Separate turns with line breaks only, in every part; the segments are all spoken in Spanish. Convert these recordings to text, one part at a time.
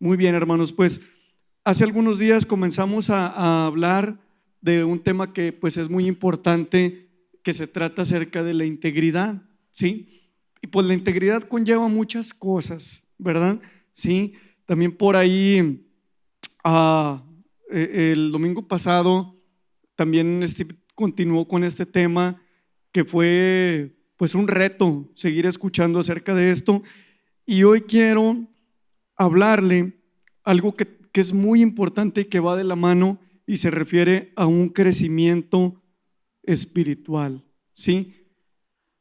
Muy bien, hermanos, pues hace algunos días comenzamos a hablar de un tema que pues es muy importante, que se trata acerca de la integridad, ¿sí? Y pues la integridad conlleva muchas cosas, ¿verdad? Sí, también por ahí ah, el domingo pasado también continuó con este tema que fue pues un reto seguir escuchando acerca de esto, y hoy quiero hablarle algo que es muy importante y que va de la mano y se refiere a un crecimiento espiritual, ¿sí?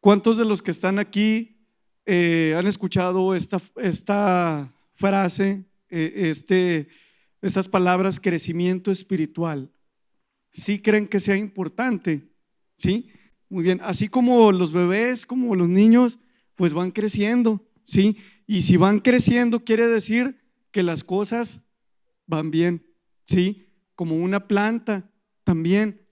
¿Cuántos de los que están aquí han escuchado esta frase, estas palabras, crecimiento espiritual? ¿Sí creen que sea importante? ¿Sí? Muy bien, así como los bebés, como los niños, pues van creciendo, ¿sí? Y si van creciendo quiere decir que las cosas van bien, ¿sí? Como una planta también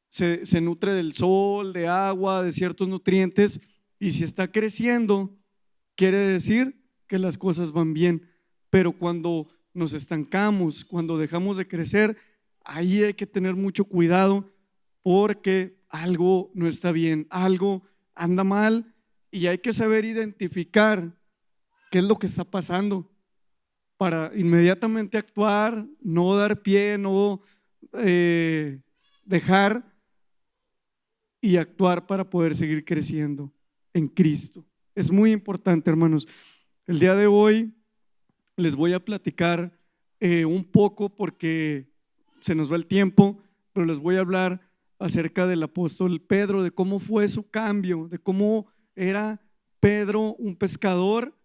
se nutre del sol, de agua, de ciertos nutrientes, y si está creciendo quiere decir que las cosas van bien. Pero cuando nos estancamos, cuando dejamos de crecer, ahí hay que tener mucho cuidado, porque algo no está bien, algo anda mal, y hay que saber identificar qué es lo que está pasando para inmediatamente actuar, no dar pie, no dejar, y actuar para poder seguir creciendo en Cristo. Es muy importante, hermanos. El día de hoy les voy a platicar un poco, porque se nos va el tiempo, pero les voy a hablar acerca del apóstol Pedro, de cómo fue su cambio, de cómo era Pedro un pescador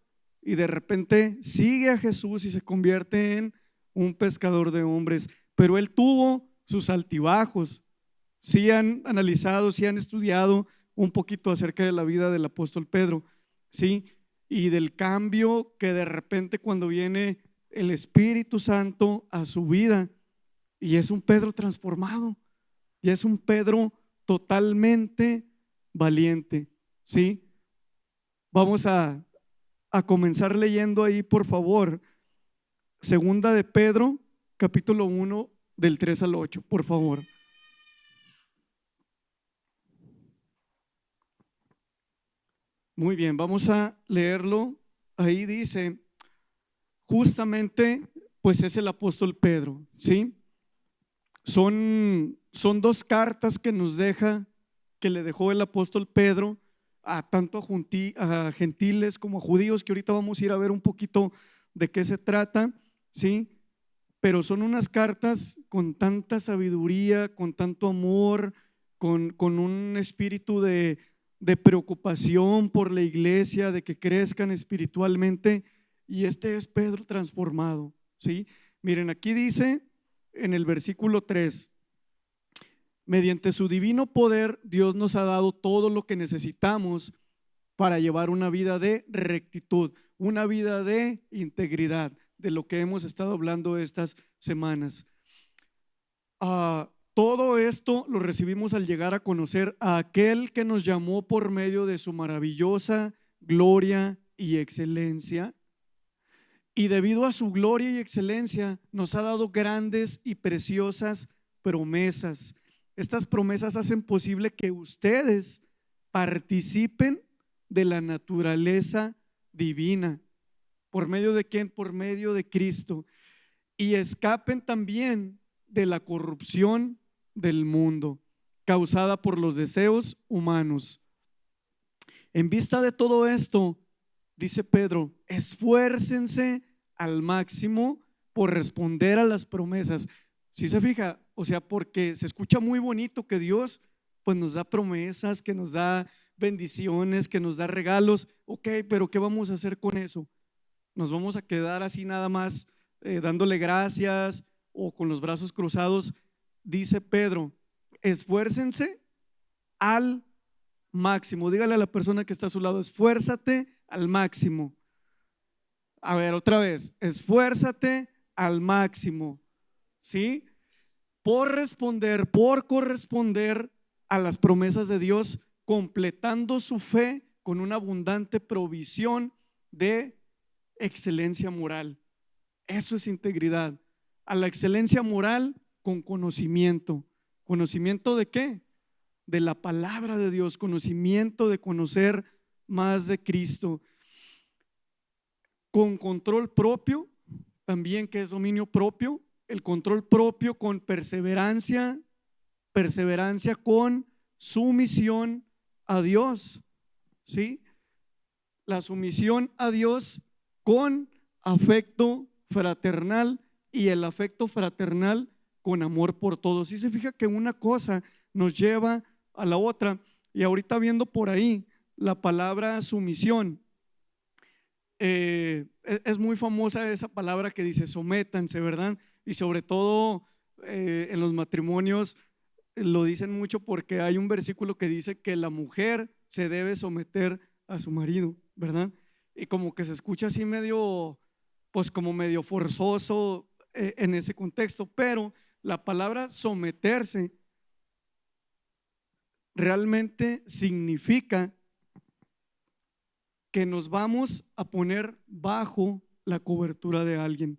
y de repente sigue a Jesús y se convierte en un pescador de hombres. Pero él tuvo sus altibajos. Si han analizado, si han estudiado un poquito acerca de la vida del apóstol Pedro, ¿sí? Y del cambio que de repente cuando viene el Espíritu Santo a su vida, y es un Pedro transformado, y es un Pedro totalmente valiente, ¿sí? Vamos a comenzar leyendo ahí, por favor, segunda de Pedro, capítulo 1, del 3 al 8, por favor. Muy bien, vamos a leerlo. Ahí dice, justamente, pues es el apóstol Pedro, ¿sí? Son dos cartas que nos deja, que le dejó el apóstol Pedro a tanto a gentiles como a judíos, que ahorita vamos a ir a ver un poquito de qué se trata, ¿sí? Pero son unas cartas con tanta sabiduría, con tanto amor, con un espíritu de preocupación por la iglesia, de que crezcan espiritualmente, y este es Pedro transformado, ¿sí? Miren, aquí dice en el versículo 3: mediante su divino poder, Dios nos ha dado todo lo que necesitamos para llevar una vida de rectitud, una vida de integridad, de lo que hemos estado hablando estas semanas. Todo esto lo recibimos al llegar a conocer a aquel que nos llamó por medio de su maravillosa gloria y excelencia. Y debido a su gloria y excelencia, nos ha dado grandes y preciosas promesas. Estas promesas hacen posible que ustedes participen de la naturaleza divina. ¿Por medio de quién? Por medio de Cristo. Y escapen también de la corrupción del mundo causada por los deseos humanos. En vista de todo esto, dice Pedro, esfuércense al máximo por responder a las promesas. Si se fija, o sea, porque se escucha muy bonito que Dios pues nos da promesas, que nos da bendiciones, que nos da regalos. Ok, pero ¿qué vamos a hacer con eso? ¿Nos vamos a quedar así nada más dándole gracias o con los brazos cruzados? Dice Pedro, esfuércense al máximo. Dígale a la persona que está a su lado, esfuérzate al máximo. A ver, otra vez, esfuérzate al máximo, ¿sí? Por corresponder a las promesas de Dios, completando su fe con una abundante provisión de excelencia moral. Eso es integridad. A la excelencia moral con conocimiento. ¿Conocimiento de qué? De la palabra de Dios, conocimiento de conocer más de Cristo. Con control propio, también que es dominio propio, el control propio con perseverancia, perseverancia con sumisión a Dios, ¿sí? La sumisión a Dios con afecto fraternal y el afecto fraternal con amor por todos. Y se fija que una cosa nos lleva a la otra. Y ahorita viendo por ahí la palabra sumisión, es muy famosa esa palabra que dice sométanse, ¿verdad? Y sobre todo en los matrimonios lo dicen mucho porque hay un versículo que dice que la mujer se debe someter a su marido, ¿verdad? Y como que se escucha así medio, pues como medio forzoso en ese contexto, pero la palabra someterse realmente significa que nos vamos a poner bajo la cobertura de alguien,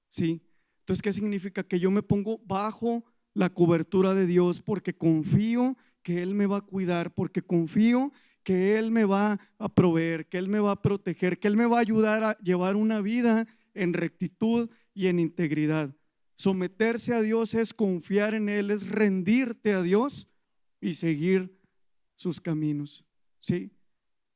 ¿sí? Entonces, ¿qué significa? Que yo me pongo bajo la cobertura de Dios porque confío que Él me va a cuidar, porque confío que Él me va a proveer, que Él me va a proteger, que Él me va a ayudar a llevar una vida en rectitud y en integridad. Someterse a Dios es confiar en Él, es rendirte a Dios y seguir sus caminos, ¿sí?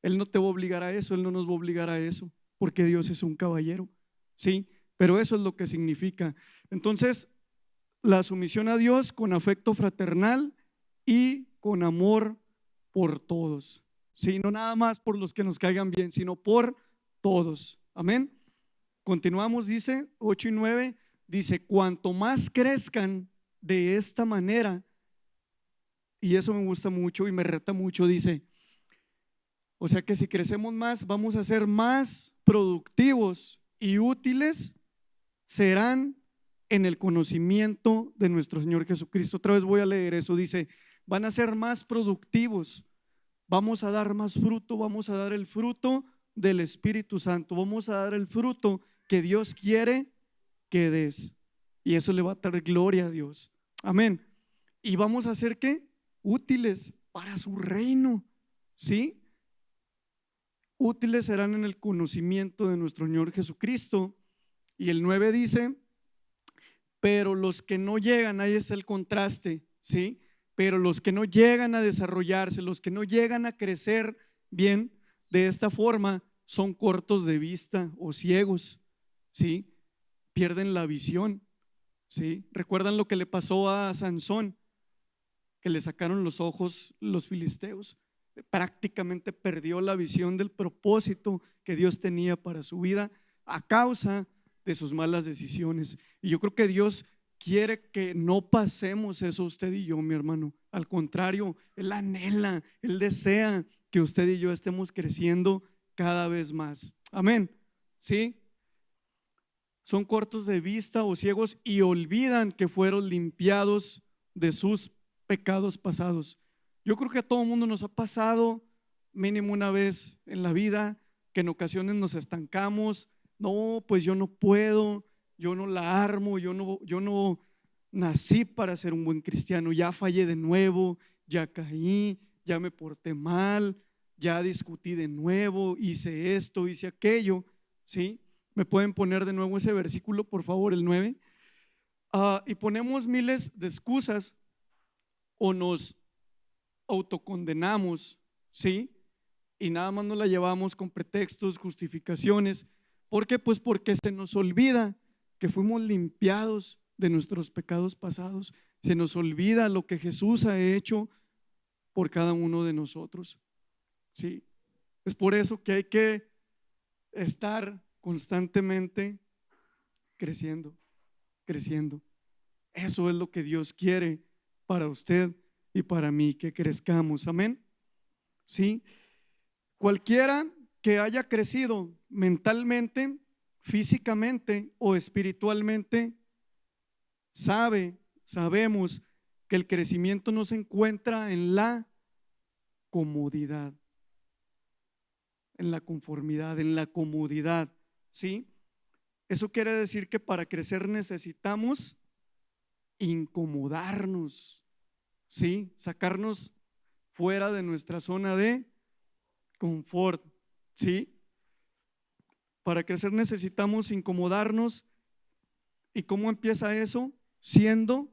Él no te va a obligar a eso, Él no nos va a obligar a eso, porque Dios es un caballero, ¿sí? Pero eso es lo que significa. Entonces, la sumisión a Dios con afecto fraternal y con amor por todos, ¿sí? No nada más por los que nos caigan bien, sino por todos. Amén. Continuamos, dice 8 y 9, dice, cuanto más crezcan de esta manera, y eso me gusta mucho y me reta mucho, dice, o sea que si crecemos más, vamos a ser más productivos y útiles, serán en el conocimiento de nuestro Señor Jesucristo. Otra vez voy a leer eso, dice, van a ser más productivos, vamos a dar más fruto, vamos a dar el fruto del Espíritu Santo, vamos a dar el fruto que Dios quiere que des. Y eso le va a dar gloria a Dios. Amén. Y vamos a ser ¿qué? Útiles para su reino, ¿sí? Útiles serán en el conocimiento de nuestro Señor Jesucristo. Y el 9 dice, pero los que no llegan, ahí está el contraste, ¿sí? Pero los que no llegan a desarrollarse, los que no llegan a crecer bien de esta forma, son cortos de vista o ciegos, ¿sí? Pierden la visión, ¿sí? ¿Recuerdan lo que le pasó a Sansón? Que le sacaron los ojos los filisteos. Prácticamente perdió la visión del propósito que Dios tenía para su vida a causa de sus malas decisiones. Y yo creo que Dios quiere que no pasemos eso usted y yo, mi hermano. Al contrario, Él anhela, Él desea que usted y yo estemos creciendo cada vez más. Amén. ¿Sí? Son cortos de vista o ciegos y olvidan que fueron limpiados de sus pecados pasados. Yo creo que a todo mundo nos ha pasado mínimo una vez en la vida que en ocasiones nos estancamos. No, pues yo no puedo, yo no la armo, yo no nací para ser un buen cristiano, ya fallé de nuevo, ya caí, ya me porté mal, ya discutí de nuevo, hice esto, hice aquello, ¿sí? ¿Me pueden poner de nuevo ese versículo, por favor, el 9? Y ponemos miles de excusas o nos autocondenamos, ¿sí? Y nada más nos la llevamos con pretextos, justificaciones. ¿Por qué? Pues porque se nos olvida que fuimos limpiados de nuestros pecados pasados. Se nos olvida lo que Jesús ha hecho por cada uno de nosotros, ¿sí? Es por eso que hay que estar constantemente creciendo, creciendo. Eso es lo que Dios quiere para usted y para mí, que crezcamos. Amén. ¿Sí? Cualquiera que haya crecido mentalmente, físicamente o espiritualmente, sabemos que el crecimiento no se encuentra en la comodidad, en la conformidad, en la comodidad, ¿sí? Eso quiere decir que para crecer necesitamos incomodarnos, ¿sí? Sacarnos fuera de nuestra zona de confort, ¿sí? Para crecer necesitamos incomodarnos. ¿Y cómo empieza eso? Siendo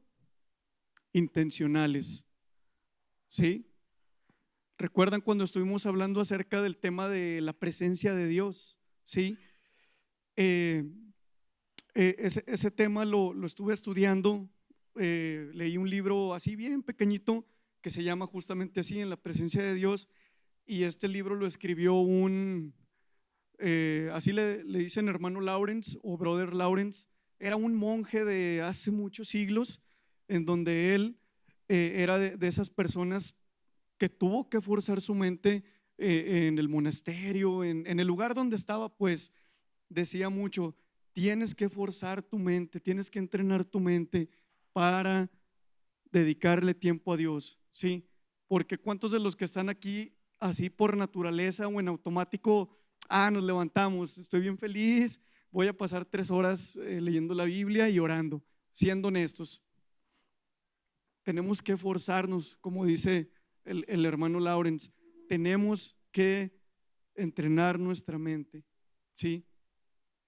intencionales, ¿sí? ¿Recuerdan cuando estuvimos hablando acerca del tema de la presencia de Dios? ¿Sí? Eh, ese tema lo estuve estudiando, leí un libro así bien pequeñito que se llama justamente así, En la presencia de Dios, y este libro lo escribió así le dicen hermano Lawrence o brother Lawrence. Era un monje de hace muchos siglos, en donde él era de esas personas que tuvo que forzar su mente en el monasterio, en el lugar donde estaba, pues decía mucho: tienes que forzar tu mente, tienes que entrenar tu mente para dedicarle tiempo a Dios, ¿sí? Porque ¿cuántos de los que están aquí así por naturaleza o en automático, nos levantamos, estoy bien feliz, voy a pasar 3 horas leyendo la Biblia y orando? Siendo honestos, tenemos que forzarnos, como dice el hermano Lawrence, tenemos que entrenar nuestra mente, ¿sí?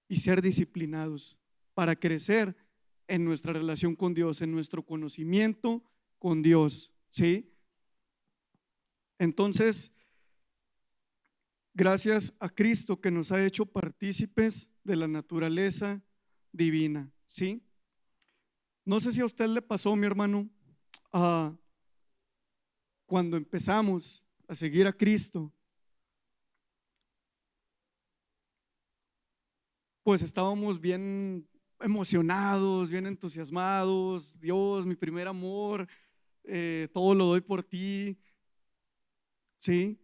Y ser disciplinados para crecer en nuestra relación con Dios, en nuestro conocimiento con Dios, ¿sí? Entonces, gracias a Cristo que nos ha hecho partícipes de la naturaleza divina, ¿sí? No sé si a usted le pasó, mi hermano, cuando empezamos a seguir a Cristo, pues estábamos bien emocionados, bien entusiasmados. Dios, mi primer amor, todo lo doy por ti, ¿sí?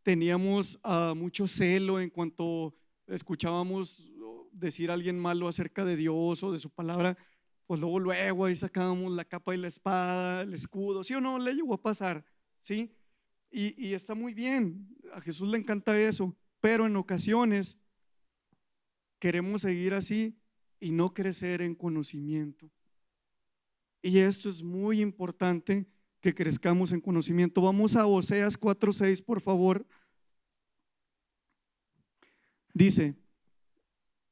Teníamos mucho celo en cuanto escuchábamos decir a alguien malo acerca de Dios o de su palabra, pues luego ahí sacábamos la capa y la espada, el escudo, ¿sí o no? Le llegó a pasar, ¿sí? Y está muy bien, a Jesús le encanta eso, pero en ocasiones queremos seguir así y no crecer en conocimiento. Y esto es muy importante, que crezcamos en conocimiento. Vamos a Oseas 4:6, por favor. Dice,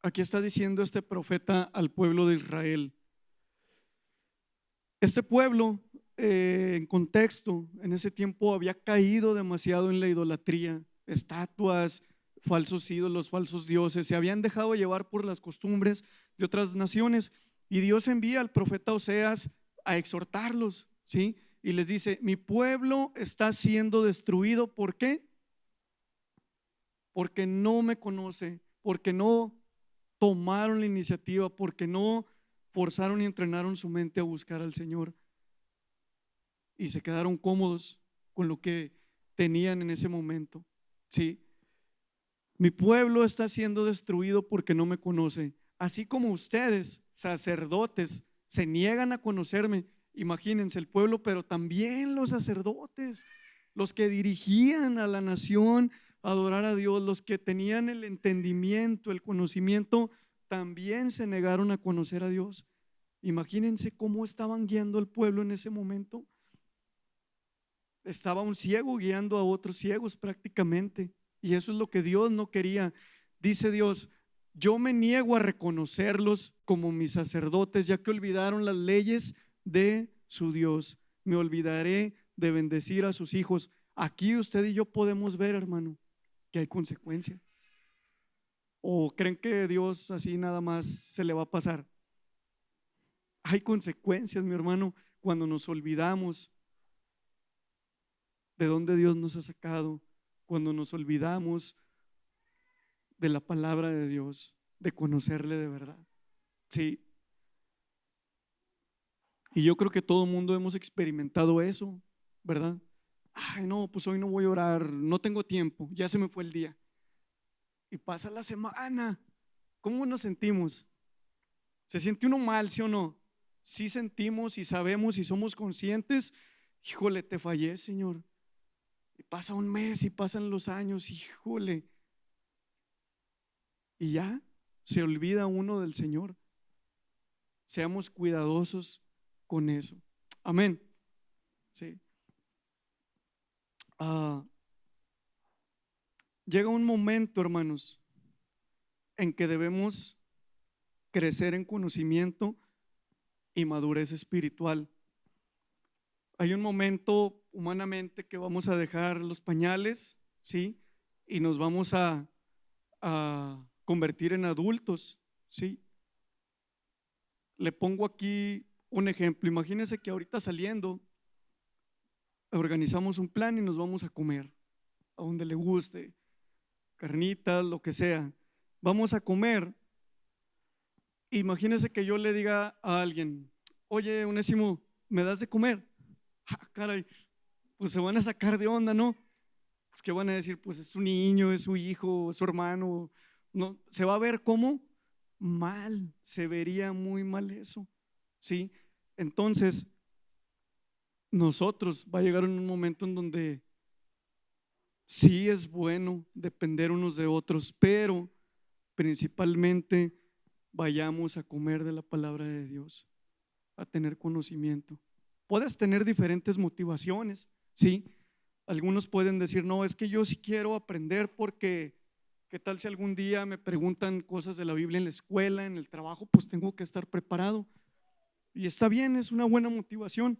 aquí está diciendo este profeta al pueblo de Israel. Este pueblo, en contexto, en ese tiempo había caído demasiado en la idolatría, estatuas, falsos ídolos, falsos dioses, se habían dejado llevar por las costumbres de otras naciones, y Dios envía al profeta Oseas a exhortarlos, ¿sí? Y les dice: mi pueblo está siendo destruido. ¿Por qué? Porque no me conoce, porque no tomaron la iniciativa, porque no forzaron y entrenaron su mente a buscar al Señor, y se quedaron cómodos con lo que tenían en ese momento, ¿sí? Mi pueblo está siendo destruido porque no me conoce. Así como ustedes, sacerdotes, se niegan a conocerme. Imagínense el pueblo, pero también los sacerdotes, los que dirigían a la nación a adorar a Dios, los que tenían el entendimiento, el conocimiento, también se negaron a conocer a Dios. Imagínense cómo estaban guiando al pueblo en ese momento. Estaba un ciego guiando a otros ciegos prácticamente. Y eso es lo que Dios no quería. Dice Dios: yo me niego a reconocerlos como mis sacerdotes, ya que olvidaron las leyes de su Dios. Me olvidaré de bendecir a sus hijos. Aquí usted y yo podemos ver, hermano, que hay consecuencia. ¿O creen que Dios así nada más se le va a pasar? Hay consecuencias, mi hermano, cuando nos olvidamos de dónde Dios nos ha sacado, cuando nos olvidamos de la palabra de Dios, de conocerle de verdad. Sí. Y yo creo que todo el mundo hemos experimentado eso, ¿verdad? Ay, no, pues hoy no voy a orar, no tengo tiempo, ya se me fue el día. Y pasa la semana. ¿Cómo nos sentimos? ¿Se siente uno mal, sí o no? Sí sentimos y sabemos y somos conscientes. Híjole, te fallé, Señor. Y pasa un mes y pasan los años, híjole. Y ya se olvida uno del Señor. Seamos cuidadosos con eso. Amén. Sí. Llega un momento, hermanos, en que debemos crecer en conocimiento y madurez espiritual. Hay un momento humanamente que vamos a dejar los pañales, ¿sí? Y nos vamos a convertir en adultos, ¿sí? Le pongo aquí un ejemplo. Imagínense que ahorita saliendo organizamos un plan y nos vamos a comer a donde le guste, carnitas, lo que sea. Vamos a comer. Imagínense que yo le diga a alguien: oye, Onésimo, ¿me das de comer? Ah, caray, pues se van a sacar de onda, ¿no? Pues que van a decir, pues es su niño, es su hijo, es su hermano. No, se va a ver como mal, se vería muy mal eso, ¿sí? Entonces, nosotros va a llegar en un momento en donde sí es bueno depender unos de otros, pero principalmente vayamos a comer de la palabra de Dios, a tener conocimiento. Puedes tener diferentes motivaciones, ¿sí? Algunos pueden decir, no, es que yo sí quiero aprender porque, ¿qué tal si algún día me preguntan cosas de la Biblia en la escuela, en el trabajo? Pues tengo que estar preparado. Y está bien, es una buena motivación.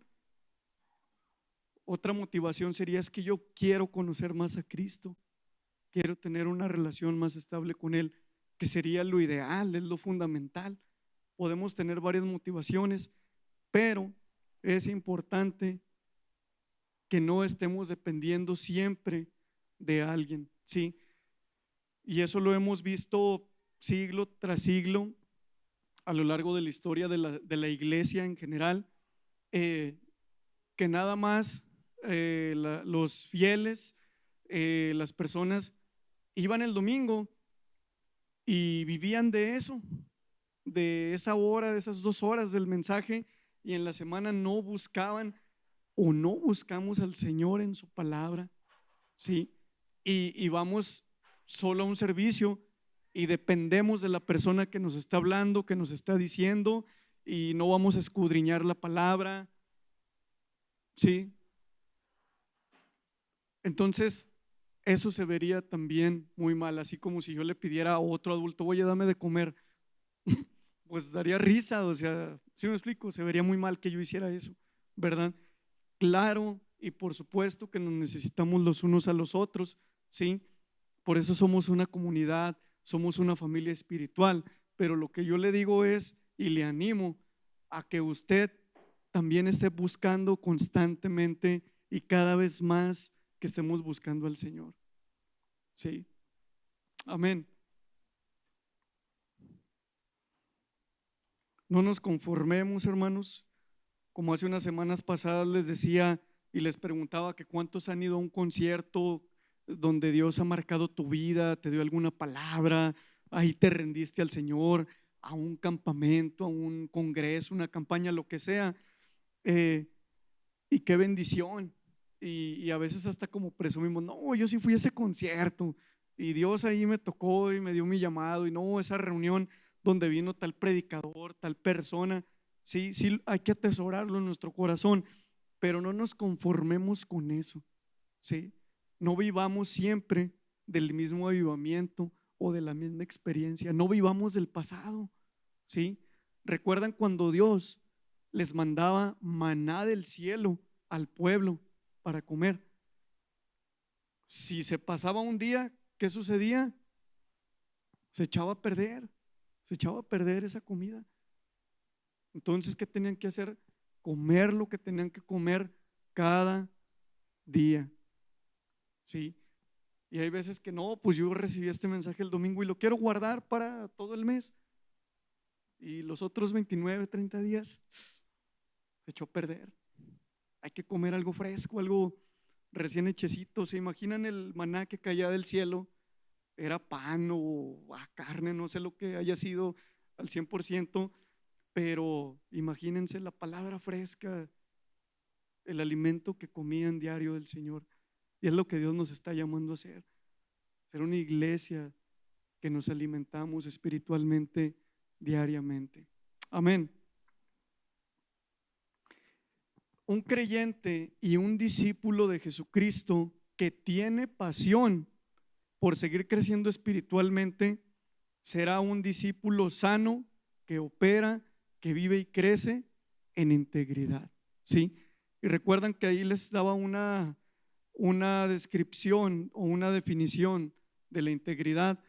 Otra motivación sería, es que yo quiero conocer más a Cristo, quiero tener una relación más estable con Él, que sería lo ideal, es lo fundamental. Podemos tener varias motivaciones, pero es importante que no estemos dependiendo siempre de alguien, ¿sí? Y eso lo hemos visto siglo tras siglo a lo largo de la historia de la iglesia en general, que nada más los fieles, las personas iban el domingo y vivían de eso, de esa hora, de esas 2 horas del mensaje, y en la semana no buscaban o no buscamos al Señor en su palabra, ¿sí? Y vamos solo a un servicio y dependemos de la persona que nos está hablando, que nos está diciendo, y no vamos a escudriñar la palabra, ¿sí? Entonces, eso se vería también muy mal, así como si yo le pidiera a otro adulto, oye, dame de comer, pues daría risa, o sea, ¿sí me explico? Se vería muy mal que yo hiciera eso, ¿verdad? Claro, y por supuesto que nos necesitamos los unos a los otros, ¿sí? Por eso somos una comunidad, somos una familia espiritual, pero lo que yo le digo es, y le animo a que usted también esté buscando constantemente y cada vez más que estemos buscando al Señor, ¿sí? Amén. No nos conformemos, hermanos, como hace unas semanas pasadas les decía y les preguntaba que cuántos han ido a un concierto donde Dios ha marcado tu vida, te dio alguna palabra, ahí te rendiste al Señor, a un campamento, a un congreso, una campaña, lo que sea, eh, y qué bendición. Y a veces hasta como presumimos, no, yo sí fui a ese concierto y Dios ahí me tocó y me dio mi llamado, y no, esa reunión donde vino tal predicador, tal persona. Sí, sí, hay que atesorarlo en nuestro corazón, pero no nos conformemos con eso, ¿sí? No vivamos siempre del mismo avivamiento o de la misma experiencia, no vivamos del pasado, ¿sí? ¿Recuerdan cuando Dios les mandaba maná del cielo al pueblo para comer? Si se pasaba un día, ¿qué sucedía? Se echaba a perder, se echaba a perder esa comida. Entonces, ¿qué tenían que hacer? Comer lo que tenían que comer cada día, ¿sí? Y hay veces que no, pues yo recibí este mensaje el domingo y lo quiero guardar para todo el mes, y los otros 29, 30 días se echó a perder. Hay que comer algo fresco, algo recién hechecito. ¿Se imaginan el maná que caía del cielo? Era pan o carne, no sé lo que haya sido al 100%, pero imagínense la palabra fresca, el alimento que comían diario del Señor. Y es lo que Dios nos está llamando a hacer, ser una iglesia que nos alimentamos espiritualmente diariamente. Amén. Un creyente y un discípulo de Jesucristo que tiene pasión por seguir creciendo espiritualmente será un discípulo sano que opera, que vive y crece en integridad. ¿Sí? Y recuerdan que ahí les daba una descripción o una definición de la integridad,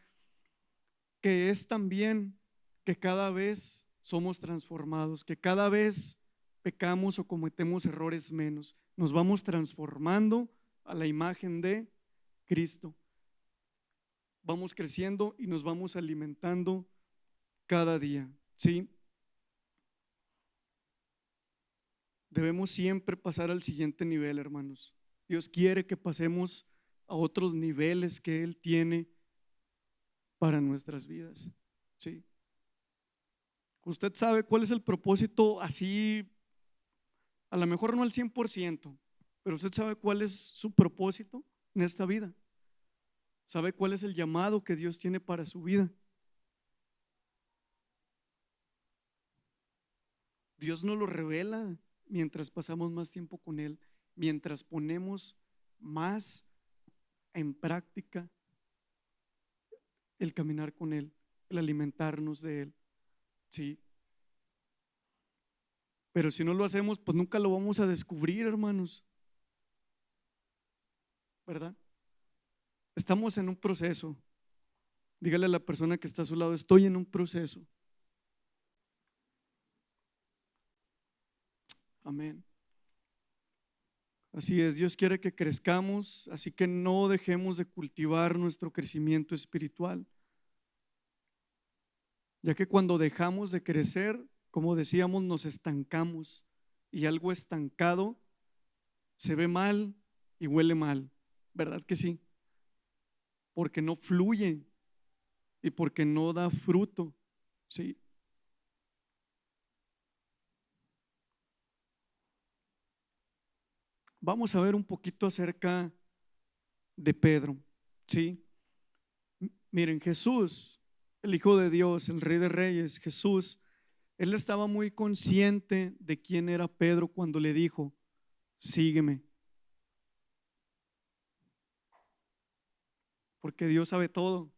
que es también que cada vez somos transformados, que cada vez pecamos o cometemos errores menos. Nos vamos transformando a la imagen de Cristo. Vamos creciendo y nos vamos alimentando cada día, ¿sí? Debemos siempre pasar al siguiente nivel, hermanos. Dios quiere que pasemos a otros niveles que Él tiene para nuestras vidas, ¿sí? Usted sabe cuál es el propósito, así, a lo mejor no al 100%, pero usted sabe cuál es su propósito en esta vida. ¿Sabe cuál es el llamado que Dios tiene para su vida? Dios nos lo revela mientras pasamos más tiempo con Él, mientras ponemos más en práctica el caminar con Él, el alimentarnos de Él, ¿sí? Pero si no lo hacemos, pues nunca lo vamos a descubrir, hermanos, ¿verdad? Estamos en un proceso. Dígale a la persona que está a su lado: estoy en un proceso. Amén. Así es, Dios quiere que crezcamos, así que no dejemos de cultivar nuestro crecimiento espiritual, ya que cuando dejamos de crecer, como decíamos, nos estancamos, y algo estancado se ve mal y huele mal, ¿verdad que sí? Porque no fluye y porque no da fruto, ¿sí? Vamos a ver un poquito acerca de Pedro, ¿sí? Miren, Jesús, el Hijo de Dios, el Rey de Reyes, Jesús, Él estaba muy consciente de quién era Pedro cuando le dijo: sígueme, porque Dios sabe todo.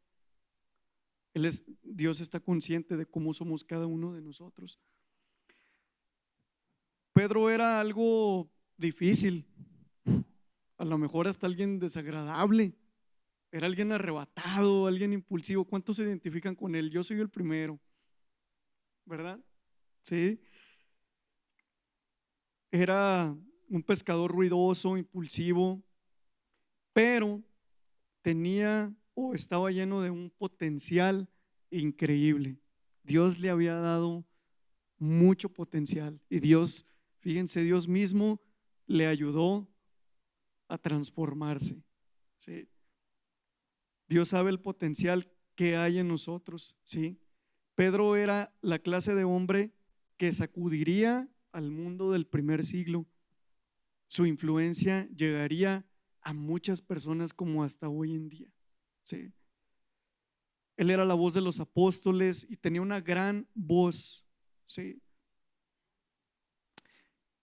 Dios está consciente de cómo somos cada uno de nosotros. Pedro era algo difícil, a lo mejor hasta alguien desagradable, era alguien arrebatado, alguien impulsivo. ¿Cuántos se identifican con él? Yo soy el primero, ¿verdad? Sí. Era un pescador ruidoso, impulsivo, pero tenía o estaba lleno de un potencial increíble. Dios le había dado mucho potencial y Dios, fíjense, Dios mismo le ayudó a transformarse, ¿sí? Dios sabe el potencial que hay en nosotros, ¿sí? Pedro era la clase de hombre que sacudiría al mundo del primer siglo. Su influencia llegaría a muchas personas como hasta hoy en día, ¿sí? Él era la voz de los apóstoles y tenía una gran voz, ¿sí?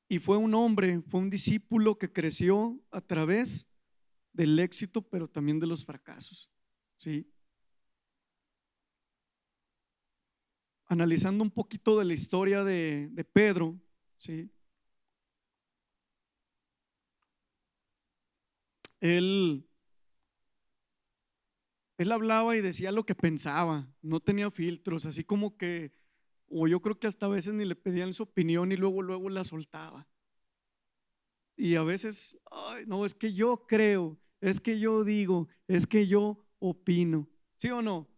Y fue un hombre, fue un discípulo que creció a través del éxito, pero también de los fracasos, ¿sí? Analizando un poquito de la historia de Pedro, ¿sí? Él hablaba y decía lo que pensaba, no tenía filtros, así como que, o yo creo que hasta a veces ni le pedían su opinión y luego la soltaba. Y a veces, ay, no, es que yo creo, es que yo digo, es que yo opino. ¿Sí o no?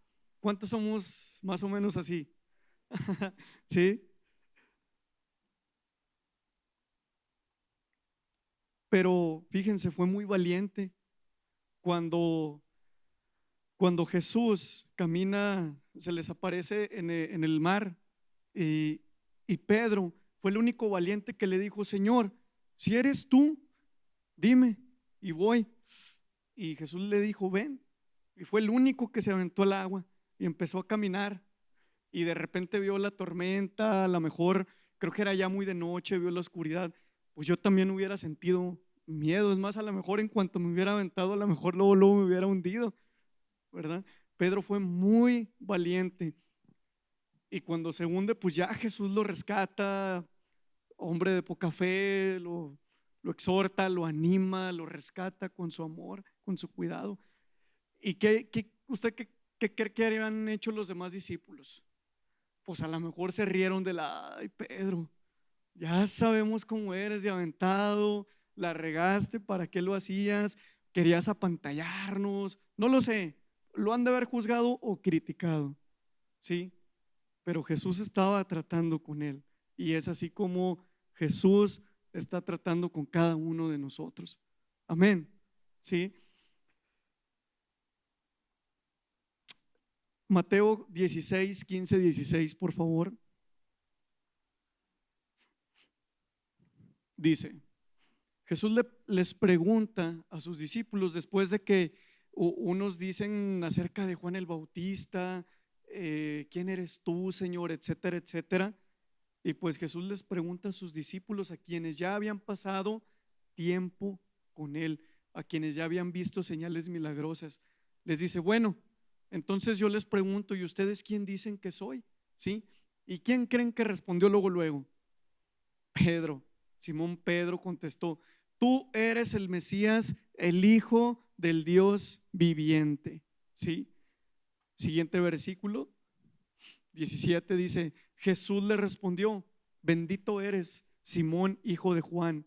¿Cuántos somos más o menos así? ¿Sí? Pero fíjense, fue muy valiente cuando, cuando Jesús camina, se les aparece en el mar, y, y Pedro fue el único valiente que le dijo: Señor, si eres tú, dime y voy. Y Jesús le dijo: ven. Y fue el único que se aventó al agua. y empezó a caminar y de repente vio la tormenta, a lo mejor creo que era ya muy de noche, vio la oscuridad, pues yo también hubiera sentido miedo. Es más, a lo mejor en cuanto me hubiera aventado, a lo mejor luego me hubiera hundido, ¿verdad? Pedro fue muy valiente y cuando se hunde, pues ya Jesús lo rescata, hombre de poca fe, lo exhorta, lo anima, lo rescata con su amor, con su cuidado. ¿Y usted qué cree que habían hecho los demás discípulos? Pues a lo mejor se rieron de ay Pedro, ya sabemos cómo eres de aventado, la regaste, ¿para qué lo hacías? Querías apantallarnos, no lo sé, lo han de haber juzgado o criticado, ¿sí? Pero Jesús estaba tratando con él y es así como Jesús está tratando con cada uno de nosotros. Amén, ¿sí? Mateo 16, 15, 16, por favor. Dice, Jesús les pregunta a sus discípulos después de que unos dicen acerca de Juan el Bautista, ¿quién eres tú, Señor? Etcétera, etcétera. Y pues Jesús les pregunta a sus discípulos, a quienes ya habían pasado tiempo con él, a quienes ya habían visto señales milagrosas. Les dice, bueno, entonces yo les pregunto, ¿y ustedes quién dicen que soy? ¿Sí? ¿Y quién creen que respondió luego? Pedro. Simón Pedro contestó, tú eres el Mesías, el Hijo del Dios viviente. ¿Sí? Siguiente versículo 17 dice, Jesús le respondió, bendito eres, Simón, hijo de Juan,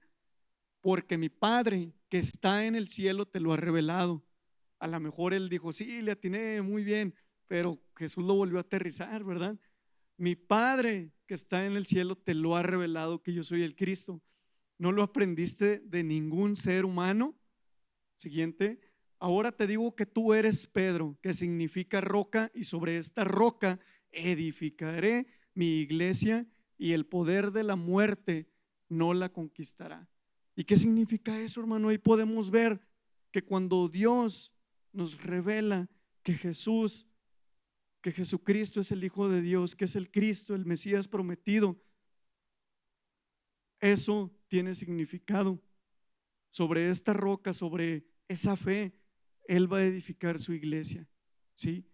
porque mi Padre que está en el cielo te lo ha revelado. A lo mejor él dijo, sí, le atiné muy bien, pero Jesús lo volvió a aterrizar, ¿verdad? Mi Padre que está en el cielo te lo ha revelado, que yo soy el Cristo. ¿No lo aprendiste de ningún ser humano? Siguiente, ahora te digo que tú eres Pedro, que significa roca, y sobre esta roca edificaré mi iglesia y el poder de la muerte no la conquistará. ¿Y qué significa eso, hermano? Ahí podemos ver que cuando Dios nos revela que Jesucristo es el Hijo de Dios, que es el Cristo, el Mesías prometido, eso tiene significado. Sobre esta roca, sobre esa fe, Él va a edificar su iglesia, ¿sí?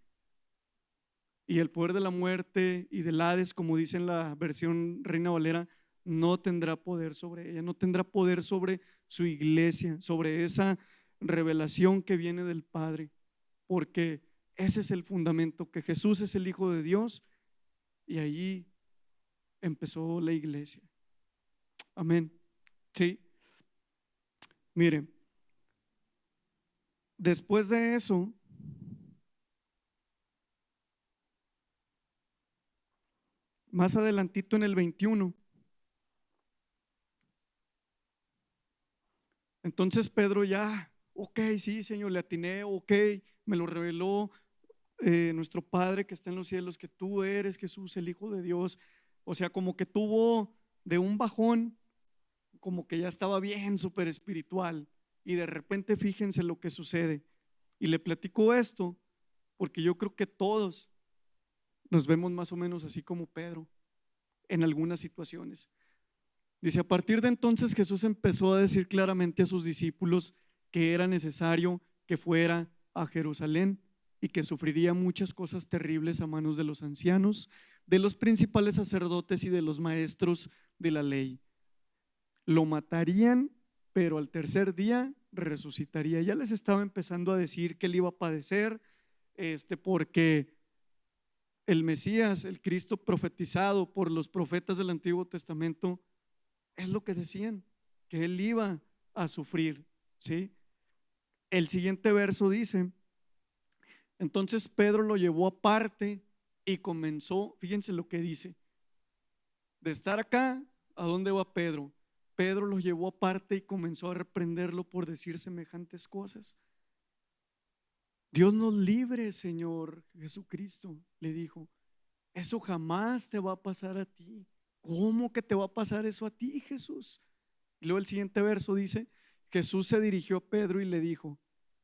Y el poder de la muerte y del Hades, como dice en la versión Reina Valera, no tendrá poder sobre ella, no tendrá poder sobre su iglesia, sobre esa revelación que viene del Padre, porque ese es el fundamento, que Jesús es el Hijo de Dios y allí empezó la iglesia. Amén. Sí. Mire, después de eso, más adelantito en el 21, entonces Pedro ya, ok, sí, Señor, le atiné, ok, me lo reveló nuestro Padre que está en los cielos, que tú eres Jesús, el Hijo de Dios. O sea, como que tuvo de un bajón, como que ya estaba bien, súper espiritual, y de repente fíjense lo que sucede. Y le platico esto porque yo creo que todos nos vemos más o menos así como Pedro en algunas situaciones. Dice, a partir de entonces Jesús empezó a decir claramente a sus discípulos que era necesario que fuera a Jerusalén y que sufriría muchas cosas terribles a manos de los ancianos, de los principales sacerdotes y de los maestros de la ley. Lo matarían, pero al tercer día resucitaría. Ya les estaba empezando a decir que él iba a padecer, porque el Mesías, el Cristo profetizado por los profetas del Antiguo Testamento, es lo que decían, que él iba a sufrir, ¿sí? El siguiente verso dice, entonces Pedro lo llevó aparte y comenzó, fíjense lo que dice, de estar acá, ¿a dónde va Pedro? Pedro lo llevó aparte y comenzó a reprenderlo por decir semejantes cosas. Dios nos libre, Señor Jesucristo, le dijo, eso jamás te va a pasar a ti. ¿Cómo que te va a pasar eso a ti, Jesús? Y luego el siguiente verso dice, Jesús se dirigió a Pedro y le dijo,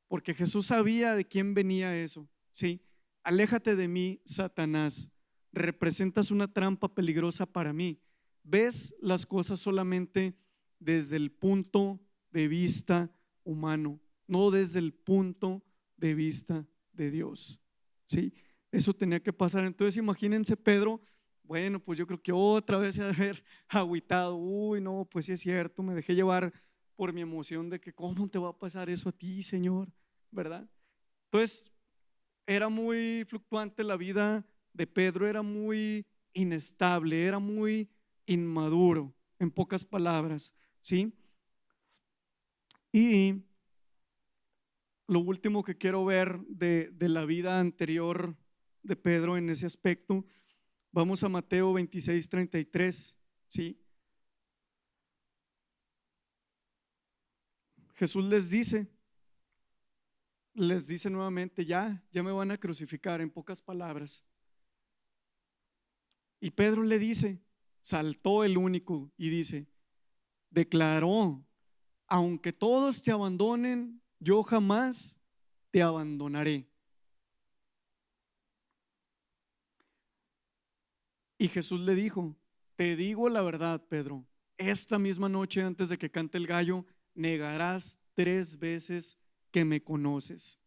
porque Jesús sabía de quién venía eso, ¿sí? aléjate de mí, Satanás, representas una trampa peligrosa para mí. Ves las cosas solamente desde el punto de vista humano, no desde el punto de vista de Dios. ¿Sí? Eso tenía que pasar. Entonces imagínense Pedro, bueno, pues yo creo que otra vez se ha de haber agüitado. Uy, no, pues sí es cierto, me dejé llevar por mi emoción de que cómo te va a pasar eso a ti, Señor, ¿verdad? Entonces era muy fluctuante la vida de Pedro, era muy inestable, era muy inmaduro, en pocas palabras, ¿sí? Y lo último que quiero ver de la vida anterior de Pedro en ese aspecto, vamos a Mateo 26:33, ¿sí? Jesús les dice nuevamente, ya me van a crucificar, en pocas palabras. Y Pedro le dice, saltó el único y dice, declaró, aunque todos te abandonen, yo jamás te abandonaré. Y Jesús le dijo, te digo la verdad, Pedro, esta misma noche antes de que cante el gallo, negarás 3 veces que me conoces.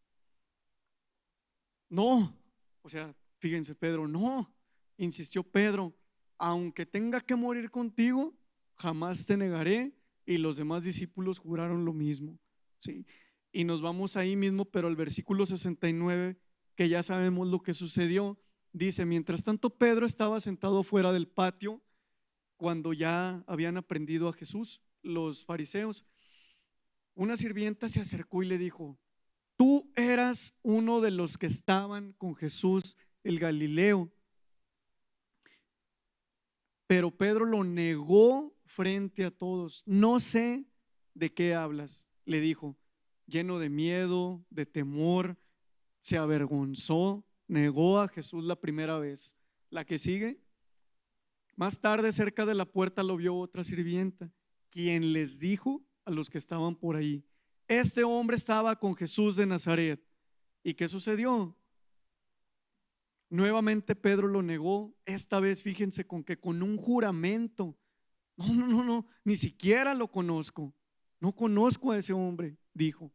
No, o sea, fíjense Pedro, no, insistió Pedro, aunque tenga que morir contigo, jamás te negaré. Y los demás discípulos juraron lo mismo, ¿sí? Y nos vamos ahí mismo, pero al versículo 69, que ya sabemos lo que sucedió, dice, mientras tanto Pedro estaba sentado fuera del patio, cuando ya habían aprendido a Jesús, los fariseos, una sirvienta se acercó y le dijo, tú eras uno de los que estaban con Jesús el Galileo. Pero Pedro lo negó frente a todos. No sé de qué hablas, le dijo, lleno de miedo, de temor, se avergonzó, negó a Jesús la primera vez. La que sigue, más tarde cerca de la puerta lo vio otra sirvienta, quien les dijo a los que estaban por ahí, este hombre estaba con Jesús de Nazaret. ¿Y qué sucedió? Nuevamente Pedro lo negó, esta vez fíjense con un juramento. No, no, no, no, ni siquiera lo conozco. No conozco a ese hombre, dijo.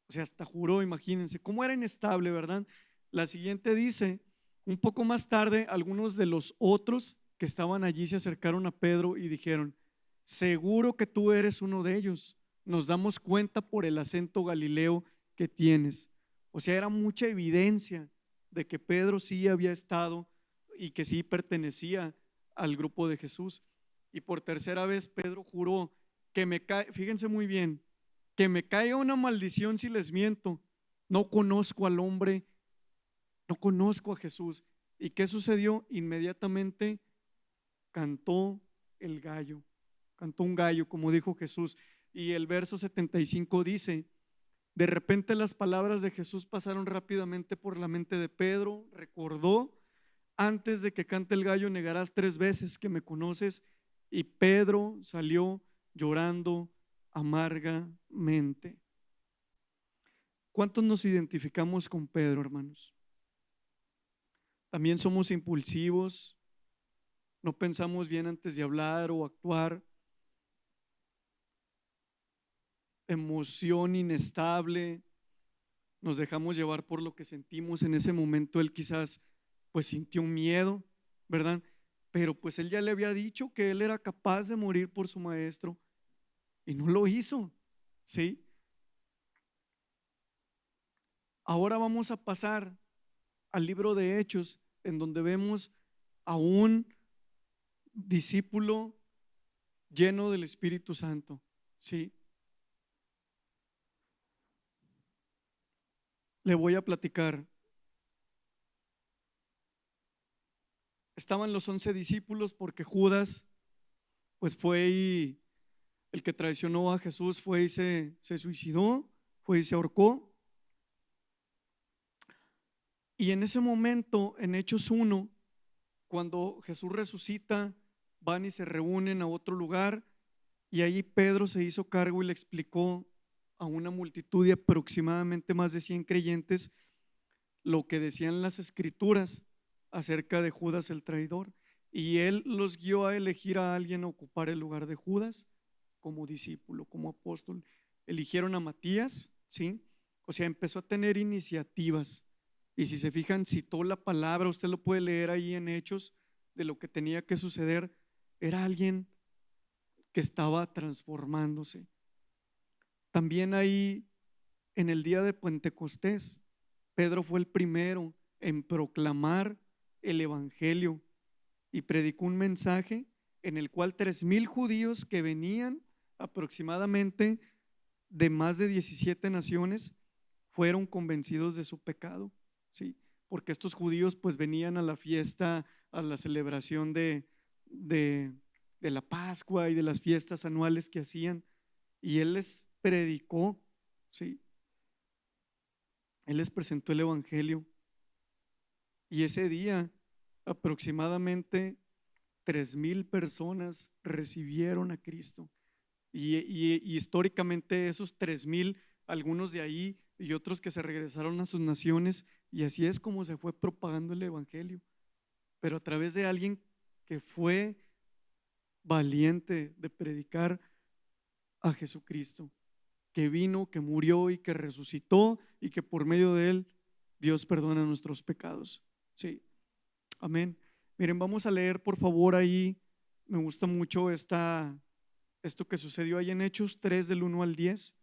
O sea, hasta juró, imagínense, cómo era inestable, ¿verdad? La siguiente dice, un poco más tarde, algunos de los otros que estaban allí se acercaron a Pedro y dijeron, seguro que tú eres uno de ellos. Nos damos cuenta por el acento galileo que tienes. O sea, era mucha evidencia de que Pedro sí había estado y que sí pertenecía al grupo de Jesús. Y por tercera vez Pedro juró que me cae, fíjense muy bien, que me caiga una maldición si les miento. No conozco al hombre, no conozco a Jesús. ¿Y qué sucedió? Inmediatamente cantó el gallo, cantó un gallo, como dijo Jesús. Y el verso 75 dice, de repente las palabras de Jesús pasaron rápidamente por la mente de Pedro, recordó, antes de que cante el gallo negarás 3 veces que me conoces. Y Pedro salió llorando amargamente. ¿Cuántos nos identificamos con Pedro, hermanos? También somos impulsivos, no pensamos bien antes de hablar o actuar, emoción inestable, nos dejamos llevar por lo que sentimos en ese momento. Él quizás pues sintió miedo, ¿verdad? Pero pues él ya le había dicho que él era capaz de morir por su maestro y no lo hizo, ¿sí? Ahora vamos a pasar al libro de Hechos, en donde vemos a un discípulo lleno del Espíritu Santo, ¿sí? Le voy a platicar. Estaban los 11 discípulos porque Judas, pues fue y el que traicionó a Jesús fue y se suicidó, fue y se ahorcó. Y en ese momento, en Hechos 1, cuando Jesús resucita, van y se reúnen a otro lugar y ahí Pedro se hizo cargo y le explicó a una multitud de aproximadamente más de 100 creyentes lo que decían las escrituras acerca de Judas el traidor. Y él los guió a elegir a alguien a ocupar el lugar de Judas como discípulo, como apóstol. Eligieron a Matías, ¿sí? O sea, empezó a tener iniciativas. Y si se fijan, citó la palabra, usted lo puede leer ahí en Hechos, de lo que tenía que suceder. Era alguien que estaba transformándose. También ahí, en el día de Pentecostés, Pedro fue el primero en proclamar el evangelio y predicó un mensaje en el cual 3,000 judíos que venían aproximadamente de más de 17 naciones fueron convencidos de su pecado, ¿sí? Porque estos judíos pues venían a la fiesta, a la celebración de la Pascua y de las fiestas anuales que hacían, y él les predicó, ¿sí? Él les presentó el evangelio, y ese día aproximadamente 3,000 personas recibieron a Cristo. Y históricamente esos 3,000, algunos de ahí y otros que se regresaron a sus naciones, y así es como se fue propagando el evangelio, pero a través de alguien que fue valiente de predicar a Jesucristo, que vino, que murió y que resucitó, y que por medio de él Dios perdona nuestros pecados. Sí, amén. Miren, vamos a leer por favor ahí, me gusta mucho esto que sucedió ahí en Hechos 3 del 1 al 10,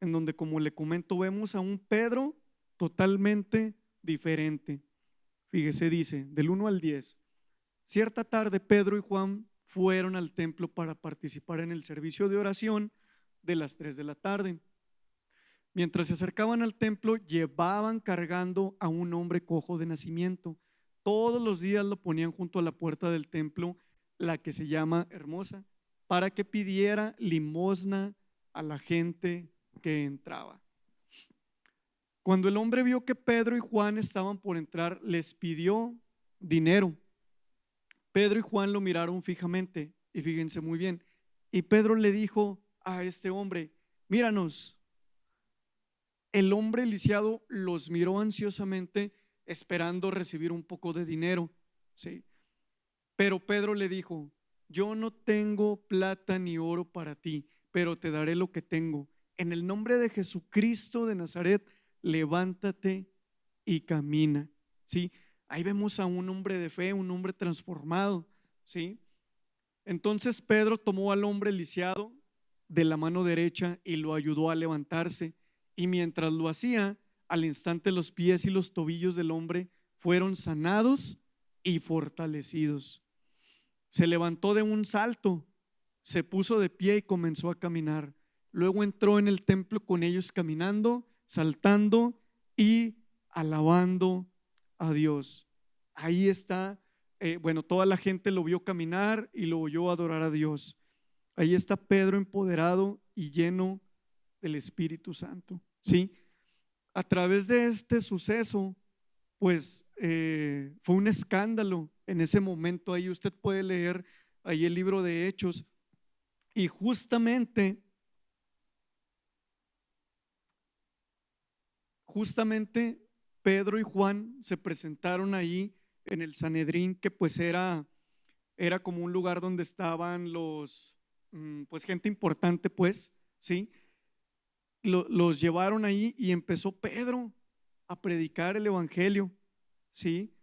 en donde, como le comento, vemos a un Pedro totalmente diferente. Fíjese, dice del 1 al 10: cierta tarde Pedro y Juan fueron al templo para participar en el servicio de oración de las 3 de la tarde. Mientras se acercaban al templo, llevaban cargando a un hombre cojo de nacimiento. Todos los días lo ponían junto a la puerta del templo, la que se llama Hermosa, para que pidiera limosna a la gente que entraba. Cuando el hombre vio que Pedro y Juan estaban por entrar, les pidió dinero. Pedro y Juan lo miraron fijamente, y fíjense muy bien, y Pedro le dijo a este hombre: míranos. El hombre lisiado los miró ansiosamente, esperando recibir un poco de dinero, ¿sí? Pero Pedro le dijo: yo no tengo plata ni oro para ti, pero te daré lo que tengo. En el nombre de Jesucristo de Nazaret, levántate y camina, ¿sí? Ahí vemos a un hombre de fe, un hombre transformado, ¿sí? Entonces Pedro tomó al hombre lisiado de la mano derecha y lo ayudó a levantarse, y mientras lo hacía, al instante los pies y los tobillos del hombre fueron sanados y fortalecidos. Se levantó de un salto, se puso de pie y comenzó a caminar. Luego entró en el templo con ellos caminando, saltando y alabando a Dios. Ahí está, bueno, toda la gente lo vio caminar y lo oyó adorar a Dios. Ahí está Pedro empoderado y lleno del Espíritu Santo, ¿sí? A través de este suceso, pues fue un escándalo en ese momento. Ahí usted puede leer ahí el libro de Hechos, y justamente Pedro y Juan se presentaron ahí en el Sanedrín, que pues era como un lugar donde estaban los pues gente importante, pues, ¿sí? Los llevaron ahí y empezó Pedro a predicar el evangelio, ¿sí?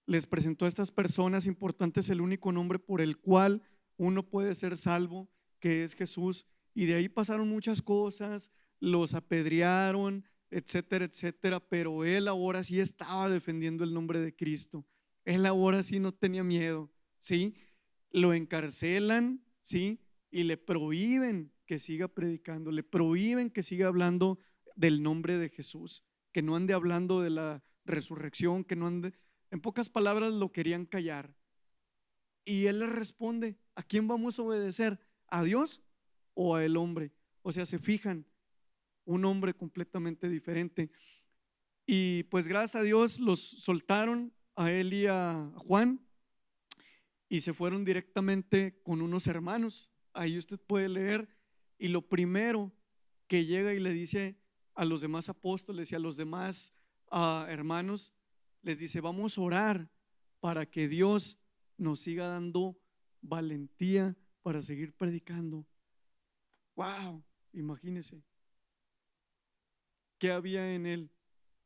Les presentó a estas personas importantes el único nombre por el cual uno puede ser salvo, que es Jesús. Y de ahí pasaron muchas cosas, los apedrearon, etcétera, etcétera, pero él ahora sí estaba defendiendo el nombre de Cristo. Él ahora sí no tenía miedo, ¿sí? Lo encarcelan, ¿sí? Y le prohíben que siga predicando, le prohíben que siga hablando del nombre de Jesús, que no ande hablando de la resurrección, que no ande, en pocas palabras lo querían callar. Y él les responde: ¿a quién vamos a obedecer? ¿A Dios o a el hombre? O sea, se fijan, un hombre completamente diferente. Y pues gracias a Dios los soltaron a él y a Juan, y se fueron directamente con unos hermanos. Ahí usted puede leer, y lo primero que llega y le dice a los demás apóstoles y a los demás hermanos, les dice, vamos a orar para que Dios nos siga dando valentía para seguir predicando. Wow, imagínense, ¿qué había en él?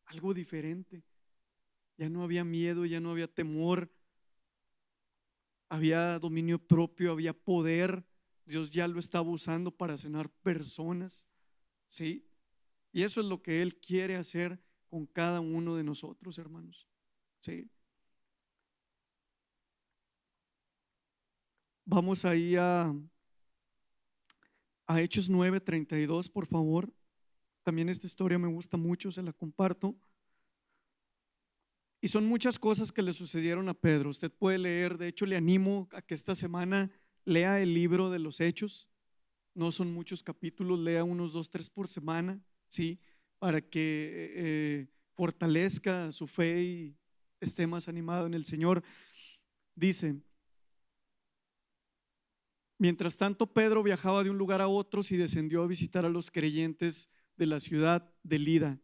Algo diferente. Ya no había miedo, ya no había temor, había dominio propio, había poder. Dios ya lo estaba usando para sanar personas, ¿sí? Y eso es lo que Él quiere hacer con cada uno de nosotros, hermanos, ¿sí? Vamos ahí a Hechos 9:32, por favor. También esta historia me gusta mucho, se la comparto. Y son muchas cosas que le sucedieron a Pedro. Usted puede leer, de hecho le animo a que esta semana lea el libro de los Hechos. No son muchos capítulos, lea unos 2, 3 por semana, ¿sí? Para que fortalezca su fe y esté más animado en el Señor. Dice, mientras tanto Pedro viajaba de un lugar a otro y descendió a visitar a los creyentes de la ciudad de Lida.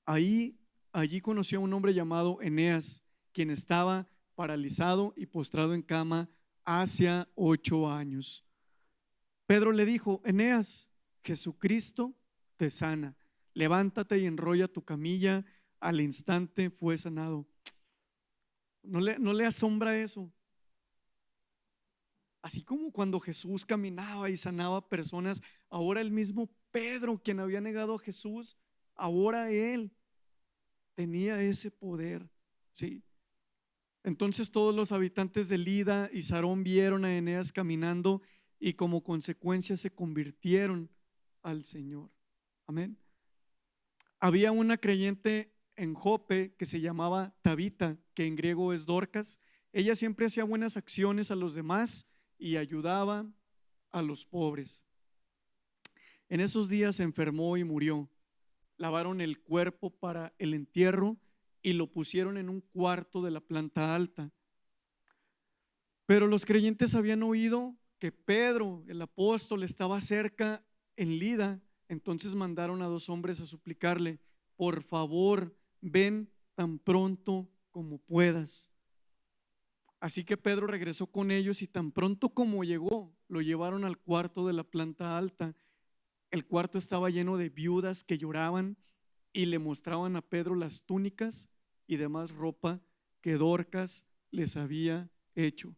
Allí conoció a un hombre llamado Eneas, quien estaba paralizado y postrado en cama hacia 8 años. Pedro le dijo, Eneas, Jesucristo te sana, levántate y enrolla tu camilla. Al instante fue sanado. ¿No le asombra eso? Así como cuando Jesús caminaba y sanaba personas, ahora el mismo Pedro, quien había negado a Jesús, ahora él tenía ese poder, ¿sí? Entonces todos los habitantes de Lida y Sarón vieron a Eneas caminando y como consecuencia se convirtieron al Señor. Amén. Había una creyente en Jope que se llamaba Tabita, que en griego es Dorcas. Ella siempre hacía buenas acciones a los demás y ayudaba a los pobres. En esos días se enfermó y murió. Lavaron el cuerpo para el entierro y lo pusieron en un cuarto de la planta alta. Pero los creyentes habían oído que Pedro, el apóstol, estaba cerca en Lida. Entonces mandaron a 2 hombres a suplicarle, por favor, ven tan pronto como puedas. Así que Pedro regresó con ellos y tan pronto como llegó, lo llevaron al cuarto de la planta alta. El cuarto estaba lleno de viudas que lloraban y le mostraban a Pedro las túnicas y demás ropa que Dorcas les había hecho.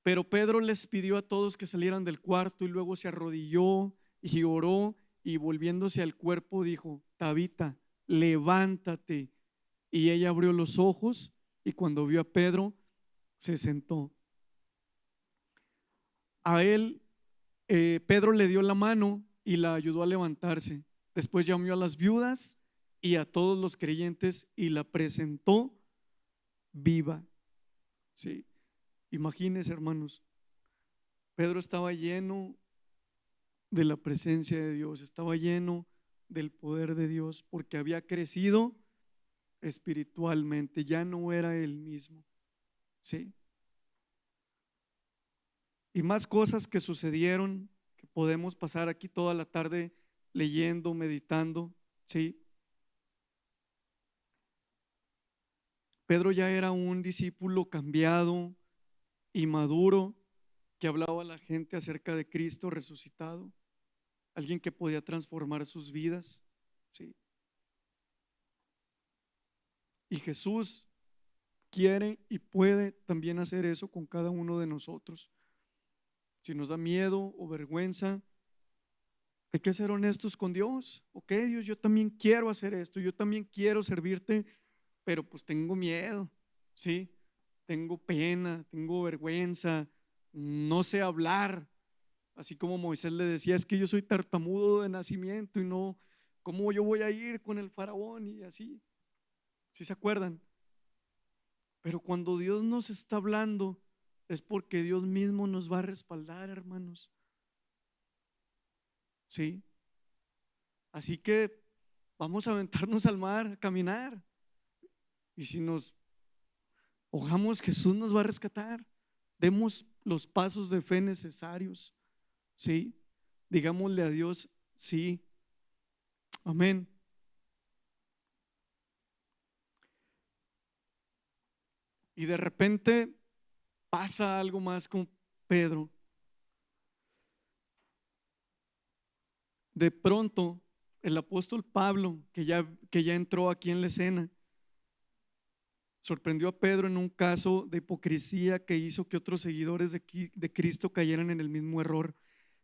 Pero Pedro les pidió a todos que salieran del cuarto y luego se arrodilló y oró y volviéndose al cuerpo dijo, Tabita, levántate. Y ella abrió los ojos y cuando vio a Pedro se sentó. A él, Pedro le dio la mano y la ayudó a levantarse. Después llamó a las viudas y a todos los creyentes y la presentó viva. Sí, imagínense, hermanos, Pedro estaba lleno de la presencia de Dios, estaba lleno del poder de Dios porque había crecido espiritualmente, ya no era el mismo. Sí. Y más cosas que sucedieron, que podemos pasar aquí toda la tarde leyendo, meditando, ¿sí? Pedro ya era un discípulo cambiado y maduro que hablaba a la gente acerca de Cristo resucitado, alguien que podía transformar sus vidas, ¿sí? Y Jesús quiere y puede también hacer eso con cada uno de nosotros. Si nos da miedo o vergüenza, hay que ser honestos con Dios. Ok, Dios, yo también quiero hacer esto, yo también quiero servirte, pero pues tengo miedo, ¿sí? Tengo pena, tengo vergüenza, no sé hablar. Así como Moisés le decía, es que yo soy tartamudo de nacimiento y no, ¿cómo yo voy a ir con el faraón? Y así, ¿sí se acuerdan? Pero cuando Dios nos está hablando, es porque Dios mismo nos va a respaldar, hermanos. ¿Sí? Así que vamos a aventarnos al mar, a caminar. Y si nos ahogamos, Jesús nos va a rescatar. Demos los pasos de fe necesarios. ¿Sí? Digámosle a Dios, sí. Amén. Y de repente pasa algo más con Pedro. De pronto, el apóstol Pablo, que ya entró aquí en la escena, sorprendió a Pedro en un caso de hipocresía que hizo que otros seguidores de Cristo cayeran en el mismo error.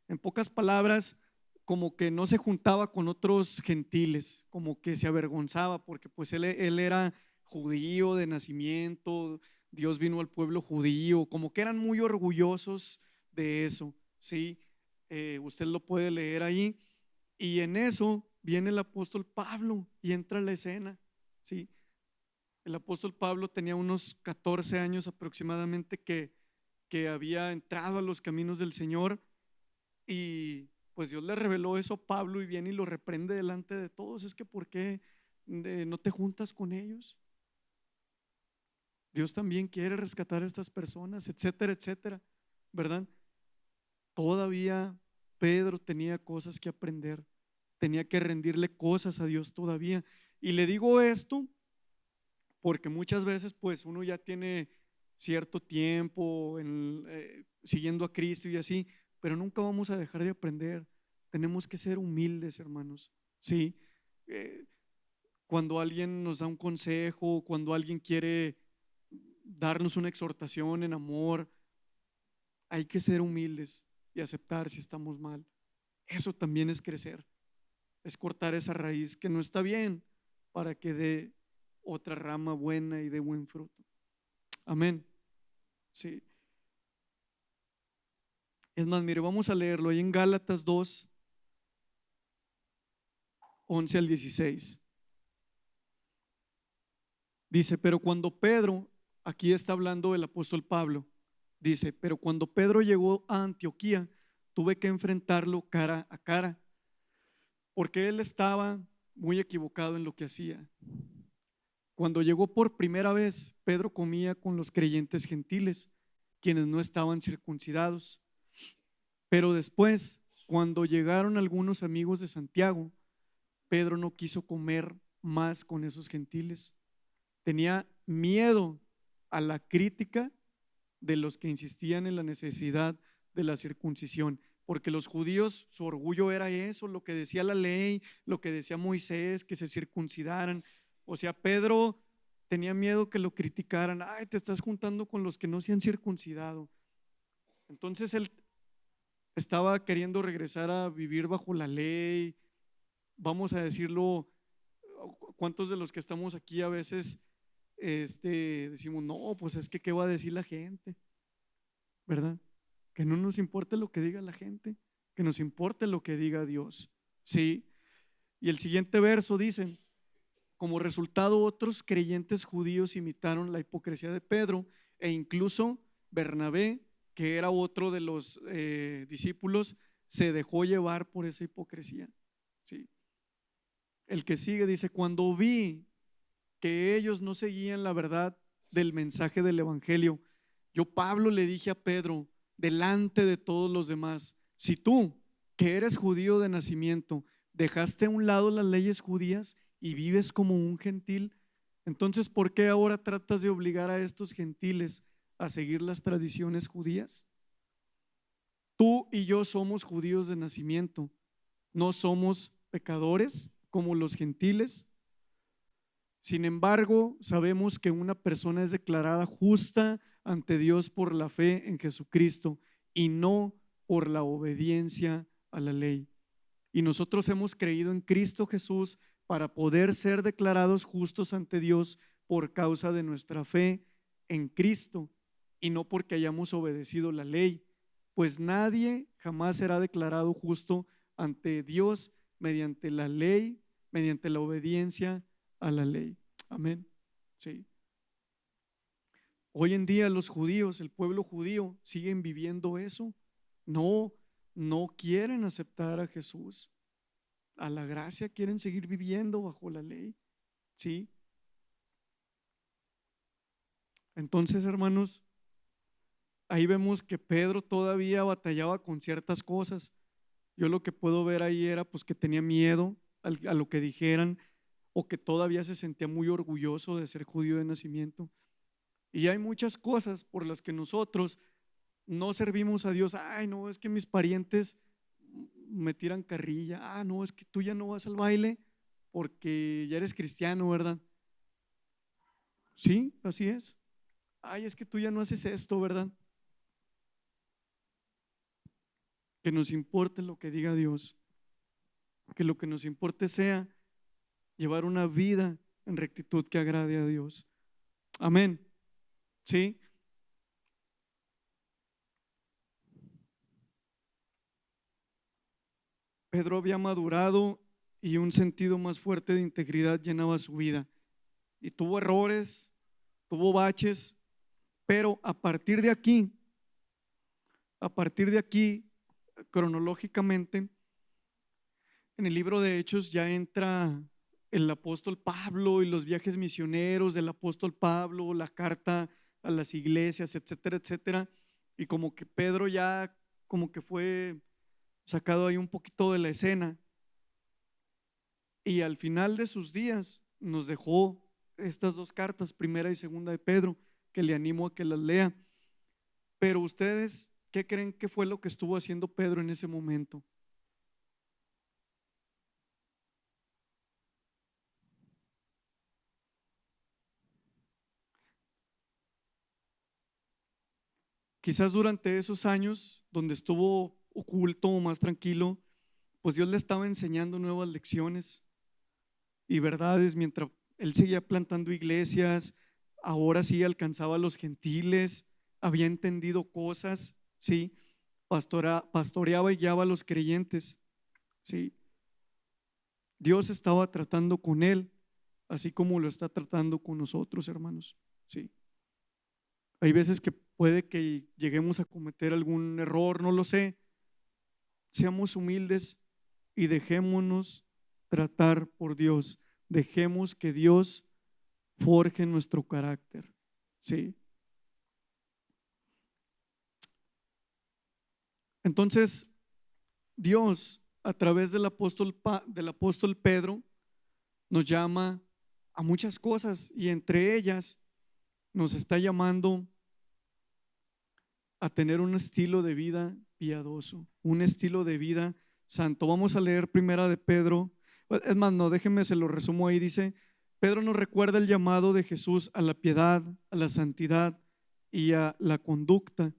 En pocas palabras, como que no se juntaba con otros gentiles, como que se avergonzaba, porque pues él era judío de nacimiento, Dios vino al pueblo judío, como que eran muy orgullosos de eso, ¿sí? Usted lo puede leer ahí, y en eso viene el apóstol Pablo y entra a la escena, ¿sí? El apóstol Pablo tenía unos 14 años aproximadamente que había entrado a los caminos del Señor, y pues Dios le reveló eso a Pablo y viene y lo reprende delante de todos. Es que ¿por qué no te juntas con ellos? Dios también quiere rescatar a estas personas, etcétera, etcétera, ¿verdad? Todavía Pedro tenía cosas que aprender, tenía que rendirle cosas a Dios todavía. Y le digo esto porque muchas veces pues uno ya tiene cierto tiempo siguiendo a Cristo y así, pero nunca vamos a dejar de aprender. Tenemos que ser humildes, hermanos. Sí. Eh, Cuando alguien nos da un consejo, cuando alguien quiere darnos una exhortación en amor, hay que ser humildes y aceptar si estamos mal. Eso también es crecer, es cortar esa raíz que no está bien para que dé otra rama buena y de buen fruto. Amén. Sí. Es más, mire, vamos a leerlo ahí en Gálatas 2, 11 al 16. Dice, pero cuando Pedro, aquí está hablando el apóstol Pablo, dice, pero cuando Pedro llegó a Antioquía, tuve que enfrentarlo cara a cara, porque él estaba muy equivocado en lo que hacía. Cuando llegó por primera vez, Pedro comía con los creyentes gentiles, quienes no estaban circuncidados. Pero después, cuando llegaron algunos amigos de Santiago, Pedro no quiso comer más con esos gentiles. Tenía miedo a la crítica de los que insistían en la necesidad de la circuncisión, porque los judíos, su orgullo era eso, lo que decía la ley, lo que decía Moisés, que se circuncidaran. O sea, Pedro tenía miedo que lo criticaran. Ay, te estás juntando con los que no se han circuncidado. Entonces él estaba queriendo regresar a vivir bajo la ley. Vamos a decirlo, ¿cuántos de los que estamos aquí a veces decimos, no, pues es que qué va a decir la gente, ¿verdad? Que no nos importe lo que diga la gente, que nos importe lo que diga Dios, ¿sí? Y el siguiente verso dice, como resultado otros creyentes judíos imitaron la hipocresía de Pedro, e incluso Bernabé, que era otro de los discípulos, se dejó llevar por esa hipocresía, ¿sí? El que sigue dice, cuando vi que ellos no seguían la verdad del mensaje del evangelio, yo, Pablo, le dije a Pedro delante de todos los demás, si tú, que eres judío de nacimiento, dejaste a un lado las leyes judías y vives como un gentil, entonces ¿por qué ahora tratas de obligar a estos gentiles a seguir las tradiciones judías? Tú y yo somos judíos de nacimiento, no somos pecadores como los gentiles. Sin embargo, sabemos que una persona es declarada justa ante Dios por la fe en Jesucristo y no por la obediencia a la ley. Y nosotros hemos creído en Cristo Jesús para poder ser declarados justos ante Dios por causa de nuestra fe en Cristo y no porque hayamos obedecido la ley, pues nadie jamás será declarado justo ante Dios mediante la ley, mediante la obediencia a la ley. Amén. Sí. Hoy en día los judíos, el pueblo judío, siguen viviendo eso. No, no quieren aceptar a Jesús. A la gracia quieren seguir viviendo bajo la ley. Sí. Entonces, hermanos, ahí vemos que Pedro todavía batallaba con ciertas cosas. Yo lo que puedo ver ahí era pues que tenía miedo a lo que dijeran, o que todavía se sentía muy orgulloso de ser judío de nacimiento. Y hay muchas cosas por las que nosotros no servimos a Dios. Ay, no, es que mis parientes me tiran carrilla. Ah, no, es que tú ya no vas al baile porque ya eres cristiano, ¿verdad? Sí, así es. Ay, es que tú ya no haces esto, ¿verdad? Que nos importe lo que diga Dios, que lo que nos importe sea llevar una vida en rectitud que agrade a Dios. Amén. Sí. Pedro había madurado y un sentido más fuerte de integridad llenaba su vida. Y tuvo errores, tuvo baches, pero a partir de aquí, cronológicamente, en el libro de Hechos ya entra el apóstol Pablo y los viajes misioneros del apóstol Pablo, la carta a las iglesias, etcétera, etcétera. Y como que Pedro ya como que fue sacado ahí un poquito de la escena y al final de sus días nos dejó estas dos cartas, primera y segunda de Pedro, que le animo a que las lea. Pero ustedes, ¿qué creen que fue lo que estuvo haciendo Pedro en ese momento? Quizás durante esos años donde estuvo oculto o más tranquilo, pues Dios le estaba enseñando nuevas lecciones y verdades mientras él seguía plantando iglesias, ahora sí alcanzaba a los gentiles, había entendido cosas, sí, pastoreaba y guiaba a los creyentes, sí. Dios estaba tratando con él, así como lo está tratando con nosotros, hermanos, sí. Hay veces que puede que lleguemos a cometer algún error, no lo sé. Seamos humildes y dejémonos tratar por Dios. Dejemos que Dios forje nuestro carácter. Sí. Entonces, Dios, a través del apóstol Pedro, nos llama a muchas cosas y entre ellas nos está llamando a tener un estilo de vida piadoso, un estilo de vida santo. Vamos a leer primera de Pedro. Es más, no, déjenme, se lo resumo ahí. Dice, Pedro nos recuerda el llamado de Jesús a la piedad, a la santidad y a la conducta.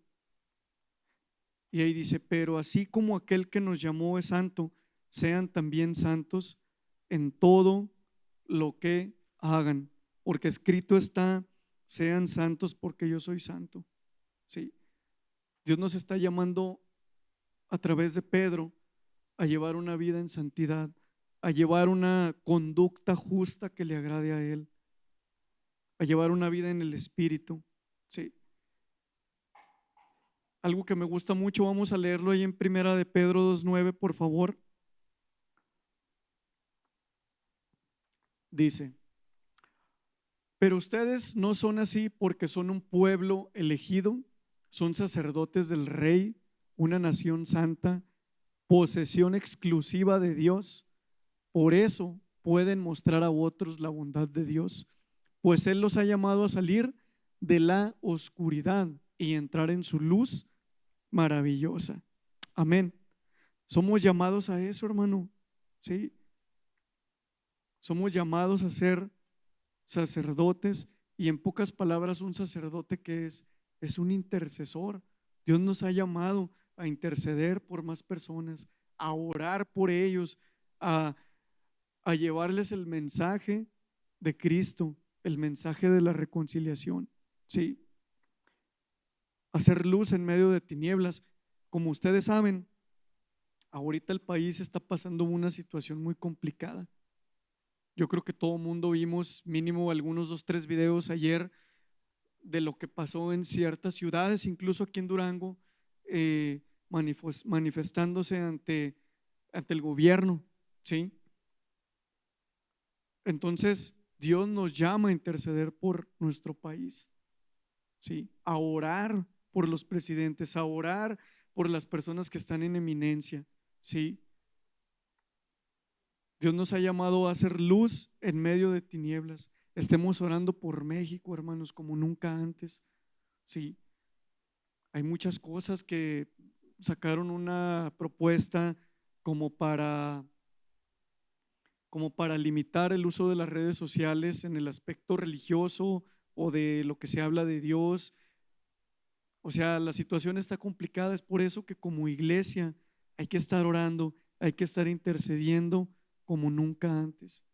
Y ahí dice, pero así como aquel que nos llamó es santo, sean también santos en todo lo que hagan, porque escrito está, sean santos porque yo soy santo. Sí, Dios nos está llamando a través de Pedro a llevar una vida en santidad, a llevar una conducta justa que le agrade a Él, a llevar una vida en el Espíritu. Sí. Algo que me gusta mucho, vamos a leerlo ahí en primera de Pedro 2:9, por favor. Dice, pero ustedes no son así porque son un pueblo elegido, son sacerdotes del Rey, una nación santa, posesión exclusiva de Dios. Por eso pueden mostrar a otros la bondad de Dios, pues Él los ha llamado a salir de la oscuridad y entrar en su luz maravillosa. Amén. Somos llamados a eso, hermano. Sí, somos llamados a ser sacerdotes y en pocas palabras un sacerdote que es un intercesor. Dios nos ha llamado a interceder por más personas, a orar por ellos, a, a llevarles el mensaje de Cristo, el mensaje de la reconciliación. Sí, hacer luz en medio de tinieblas. Como ustedes saben, ahorita el país está pasando una situación muy complicada. Yo creo que todo el mundo vimos mínimo algunos 2, 3 videos ayer de lo que pasó en ciertas ciudades, incluso aquí en Durango, manifestándose ante el gobierno, ¿sí? Entonces, Dios nos llama a interceder por nuestro país, ¿sí? A orar por los presidentes, a orar por las personas que están en eminencia, ¿sí? Dios nos ha llamado a hacer luz en medio de tinieblas, Estemos orando por México, hermanos, como nunca antes. Sí, hay muchas cosas que sacaron una propuesta como para, como para limitar el uso de las redes sociales en el aspecto religioso o de lo que se habla de Dios. O sea, la situación está complicada, es por eso que como iglesia hay que estar orando, hay que estar intercediendo como nunca antes.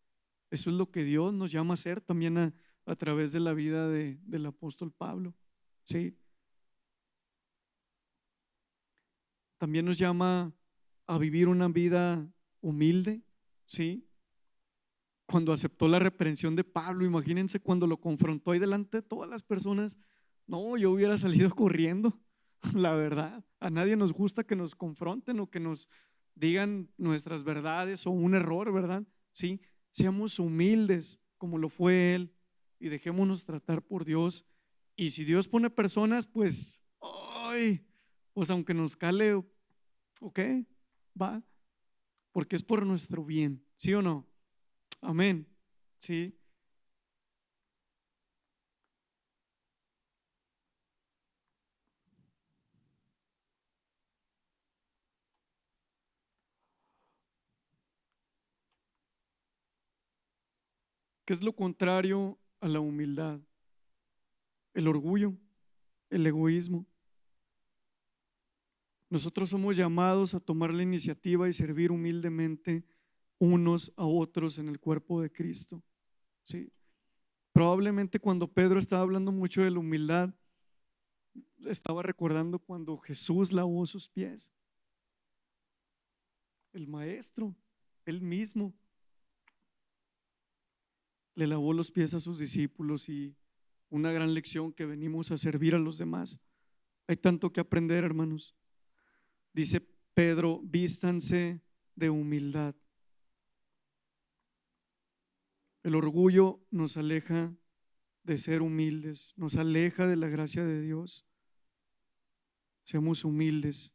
Eso es lo que Dios nos llama a hacer también a través de la vida del apóstol Pablo. ¿Sí? También nos llama a vivir una vida humilde. ¿Sí? Cuando aceptó la reprensión de Pablo, imagínense cuando lo confrontó ahí delante de todas las personas. No, yo hubiera salido corriendo, la verdad. A nadie nos gusta que nos confronten o que nos digan nuestras verdades o un error, ¿verdad? Sí, seamos humildes como lo fue él y dejémonos tratar por Dios. Y si Dios pone personas, pues, ¡ay! Pues aunque nos cale, ok, va, porque es por nuestro bien, ¿sí o no? Amén. Sí. ¿Qué es lo contrario a la humildad? El orgullo, el egoísmo. Nosotros somos llamados a tomar la iniciativa y servir humildemente unos a otros en el cuerpo de Cristo. Sí. Probablemente cuando Pedro estaba hablando mucho de la humildad, estaba recordando cuando Jesús lavó sus pies. El maestro, él mismo, le lavó los pies a sus discípulos y una gran lección que venimos a servir a los demás. Hay tanto que aprender, hermanos. Dice Pedro, vístanse de humildad. El orgullo nos aleja de ser humildes, nos aleja de la gracia de Dios. Seamos humildes.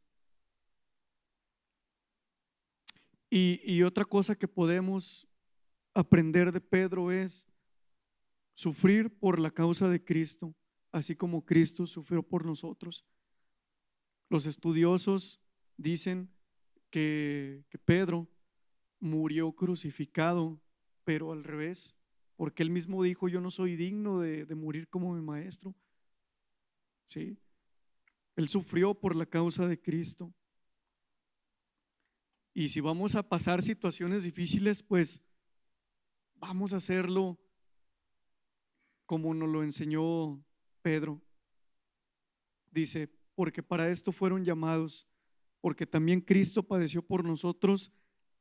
Y otra cosa que podemos aprender de Pedro es sufrir por la causa de Cristo, así como Cristo sufrió por nosotros. Los estudiosos dicen que Pedro murió crucificado, pero al revés, porque él mismo dijo, yo no soy digno de morir como mi maestro. ¿Sí? Él sufrió por la causa de Cristo. Y si vamos a pasar situaciones difíciles, pues vamos a hacerlo como nos lo enseñó Pedro. Dice, porque para esto fueron llamados, porque también Cristo padeció por nosotros,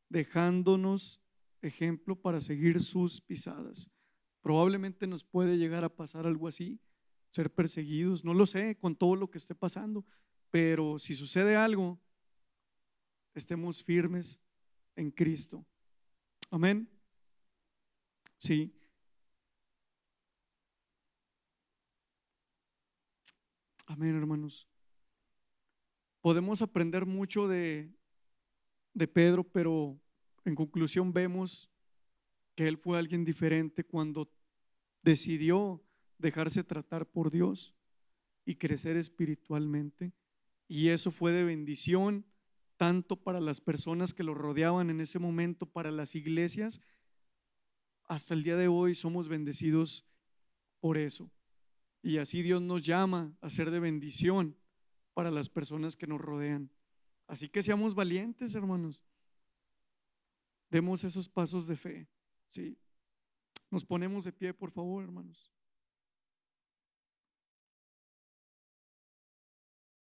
dejándonos ejemplo para seguir sus pisadas. Probablemente nos puede llegar a pasar algo así, ser perseguidos, no lo sé, con todo lo que esté pasando, pero si sucede algo, estemos firmes en Cristo. Amén. Sí, amén, hermanos. Podemos aprender mucho de Pedro, pero en conclusión vemos que él fue alguien diferente cuando decidió dejarse tratar por Dios y crecer espiritualmente. Y eso fue de bendición tanto para las personas que lo rodeaban en ese momento, para las iglesias. Hasta el día de hoy somos bendecidos por eso. Y así Dios nos llama a ser de bendición para las personas que nos rodean. Así que seamos valientes, hermanos. Demos esos pasos de fe. Sí. Nos ponemos de pie, por favor, hermanos.